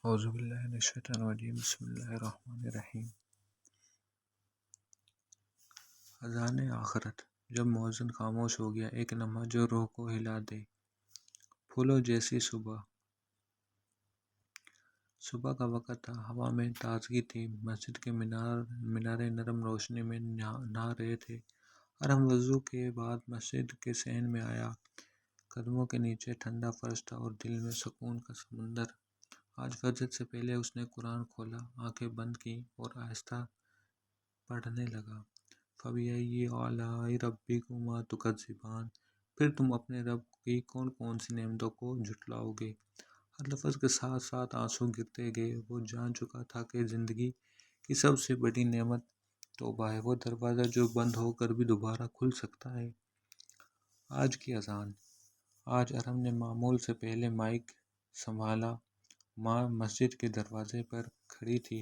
اعوذ باللہ من الشیطان الرجیم بسم اللہ الرحمن الرحیم۔ اذان آخرت۔ جب مؤذن خاموش ہو گیا، ایک نماز جو روح کو ہلا دے۔ پھولوں جیسی صبح۔ صبح کا وقت تھا، ہوا میں تازگی تھی، مسجد کے مینارے نرم روشنی میں نہا رہے تھے۔ ارم وضو کے بعد مسجد کے صحن میں آیا۔ قدموں کے نیچے ٹھنڈا فرش تھا اور دل میں سکون کا سمندر۔ آج فجر سے پہلے اس نے قرآن کھولا، آنکھیں بند کیں اور آہستہ پڑھنے لگا۔ فَبِأَيِّ آلَاءِ رَبِّكُمَا تُكَذِّبَانِ، پھر تم اپنے رب کی کون کون سی نعمتوں کو جھٹلاؤ گے۔ ہر لفظ کے ساتھ ساتھ آنسو گرتے گئے۔ وہ جان چکا تھا کہ زندگی کی سب سے بڑی نعمت توبہ ہے، وہ دروازہ جو بند ہو کر بھی دوبارہ کھل سکتا ہے۔ آج کی اذان۔ آج ارم نے معمول سے پہلے مائک سنبھالا۔ ماں مسجد کے دروازے پر کھڑی تھی،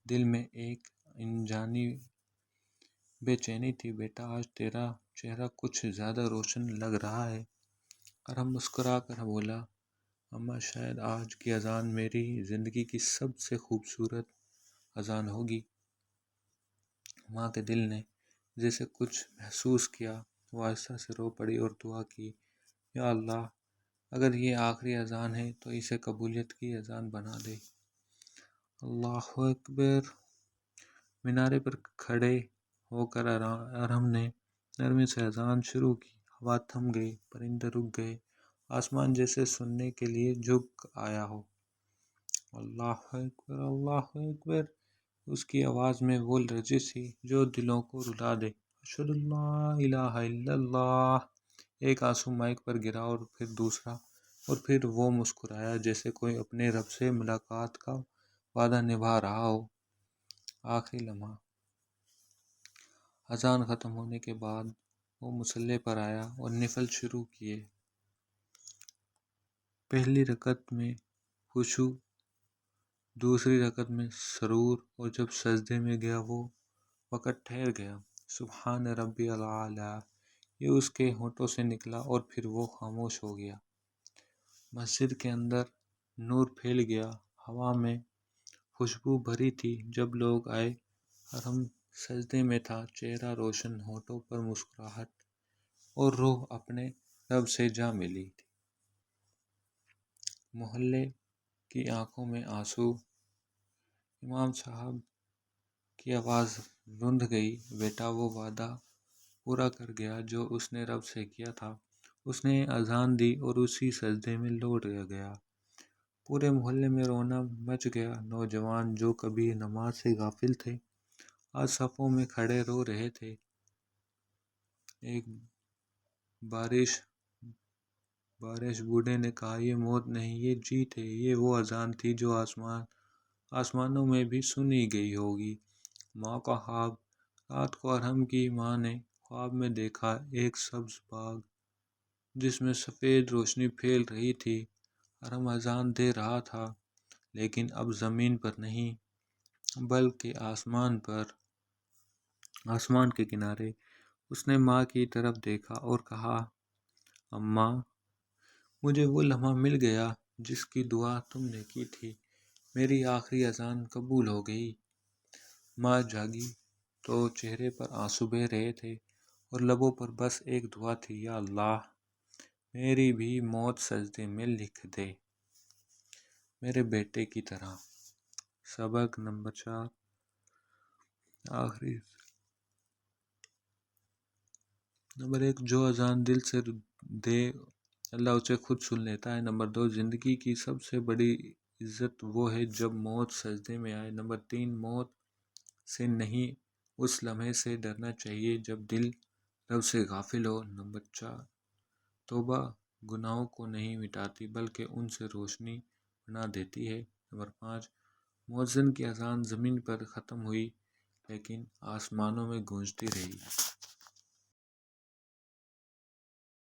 دل میں ایک انجانی بے چینی تھی۔ بیٹا، آج تیرا چہرہ کچھ زیادہ روشن لگ رہا ہے۔ ارم مسکرا کر بولا، اماں شاید آج کی اذان میری زندگی کی سب سے خوبصورت اذان ہوگی۔ ماں کے دل نے جیسے کچھ محسوس کیا، وہ آہستہ سے رو پڑی اور دعا کی، یا اللہ، اگر یہ آخری اذان ہے تو اسے قبولیت کی اذان بنا دے۔ اللہ اکبر۔ مینارے پر کھڑے ہو کر ارم نے نرمی سے اذان شروع کی۔ ہوا تھم گئی، پرندے رک گئے، آسمان جیسے سننے کے لیے جھک آیا ہو۔ اللہ اکبر، اللہ اکبر۔ اس کی آواز میں وہ لرزش تھی جو دلوں کو رلا دے۔ اشہد ان لا الہ الا اللہ۔ ایک آنسو مائک پر گرا اور پھر دوسرا، اور پھر وہ مسکرایا جیسے کوئی اپنے رب سے ملاقات کا وعدہ نبھا رہا ہو۔ آخری لمحہ۔ اذان ختم ہونے کے بعد وہ مصلی پر آیا اور نفل شروع کیے۔ پہلی رکعت میں خشوع، دوسری رکعت میں سرور، اور جب سجدے میں گیا وہ وقت ٹھہر گیا۔ سبحان ربی الاعلیٰ، یہ اس کے ہونٹوں سے نکلا اور پھر وہ خاموش ہو گیا۔ مسجد کے اندر نور پھیل گیا، ہوا میں خوشبو بھری تھی۔ جب لوگ آئے، ارم سجدے میں تھا، چہرہ روشن، ہونٹوں پر مسکراہٹ، اور روح اپنے رب سے جا ملی تھی۔ محلے کی آنکھوں میں آنسو۔ امام صاحب کی آواز رند گئی، بیٹا، وہ وعدہ پورا کر گیا جو اس نے رب سے کیا تھا۔ اس نے اذان دی اور اسی سجدے میں لوٹ گیا۔ پورے محلے میں رونا مچ گیا۔ نوجوان جو کبھی نماز سے غافل تھے، آج صفوں میں کھڑے رو رہے تھے۔ ایک بارش بوڑھے نے کہا، یہ موت نہیں، یہ جیت ہے، یہ وہ اذان تھی جو آسمانوں میں بھی سنی گئی ہوگی۔ ماں کا خواب۔ رات کو ارم کی ماں نے خواب میں دیکھا ایک سبز باغ جس میں سفید روشنی پھیل رہی تھی۔ ارم اذان دے رہا تھا، لیکن اب زمین پر نہیں بلکہ آسمان کے کنارے۔ اس نے ماں کی طرف دیکھا اور کہا، اماں، مجھے وہ لمحہ مل گیا جس کی دعا تم نے کی تھی، میری آخری اذان قبول ہو گئی۔ ماں جاگی تو چہرے پر آنسو بہہ رہے تھے اور لبوں پر بس ایک دعا تھی، یا اللہ، میری بھی موت سجدے میں لکھ دے، میرے بیٹے کی طرح۔ سبق نمبر 4۔ آخری نمبر 1، جو اذان دل سے دے اللہ اسے خود سن لیتا ہے۔ نمبر 2، زندگی کی سب سے بڑی عزت وہ ہے جب موت سجدے میں آئے۔ نمبر 3، موت سے نہیں، اس لمحے سے ڈرنا چاہیے جب دل رب سے غافل ہو۔ نمبر 4، توبہ گناہوں کو نہیں مٹاتی بلکہ ان سے روشنی بنا دیتی ہے۔ نمبر 5، مؤذن کی اذان زمین پر ختم ہوئی لیکن آسمانوں میں گونجتی رہی۔